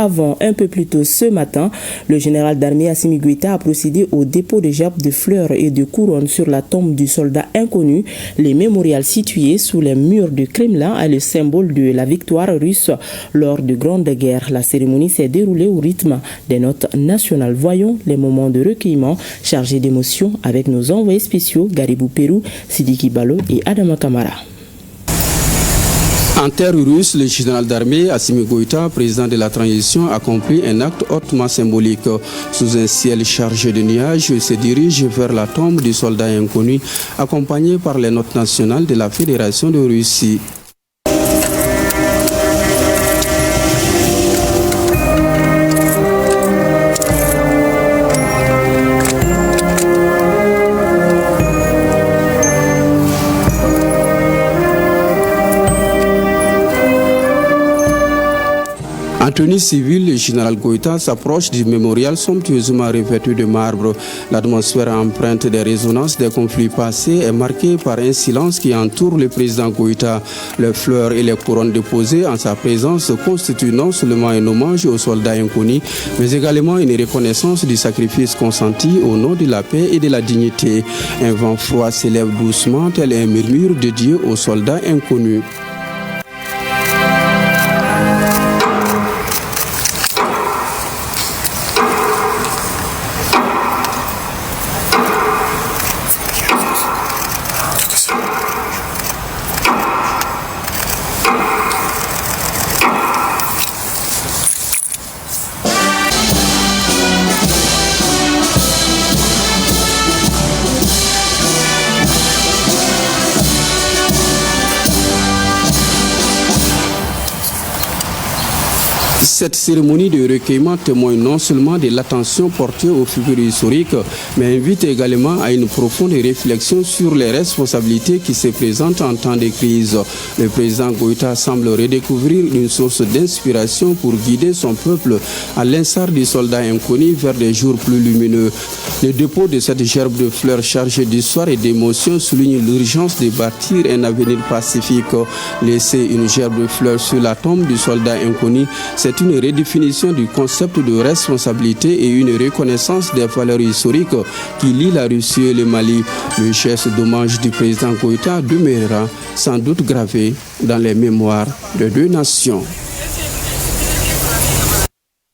avant. Un peu plus tôt ce matin, le général d'armée Assimi Goïta a procédé au dépôt de gerbes de fleurs et de couronnes sur la tombe du soldat inconnu. Les mémorials situés sous les murs du Kremlin est le symbole de la victoire russe lors de Grande Guerre. La cérémonie s'est déroulée au rythme des notes nationales. Voyons les moments de recueillement chargés d'émotions avec nos envoyés spéciaux Garibou Pérou, Sidiki Balo et Adama Kamara. En terre russe, le général d'armée Assimi Goïta, président de la transition, accomplit un acte hautement symbolique. Sous un ciel chargé de nuages, il se dirige vers la tombe du soldat inconnu, accompagné par les notes nationales de la Fédération de Russie. En tenue civile, le général Goïta s'approche du mémorial somptueusement revêtu de marbre. L'atmosphère empreinte des résonances des conflits passés est marquée par un silence qui entoure le président Goïta. Les fleurs et les couronnes déposées en sa présence constituent non seulement un hommage aux soldats inconnus, mais également une reconnaissance du sacrifice consenti au nom de la paix et de la dignité. Un vent froid s'élève doucement tel un murmure dédié aux soldats inconnus. Cette cérémonie de recueillement témoigne non seulement de l'attention portée aux figures historiques, mais invite également à une profonde réflexion sur les responsabilités qui se présentent en temps de crise. Le président Goïta semble redécouvrir une source d'inspiration pour guider son peuple, à l'instar des soldats inconnus, vers des jours plus lumineux. Le dépôt de cette gerbe de fleurs chargée d'histoire et d'émotion souligne l'urgence de bâtir un avenir pacifique. Laisser une gerbe de fleurs sur la tombe du soldat inconnu, c'est une redéfinition du concept de responsabilité et une reconnaissance des valeurs historiques qui lient la Russie et le Mali. Le geste d'hommage du président Goïta demeurera sans doute gravé dans les mémoires de deux nations.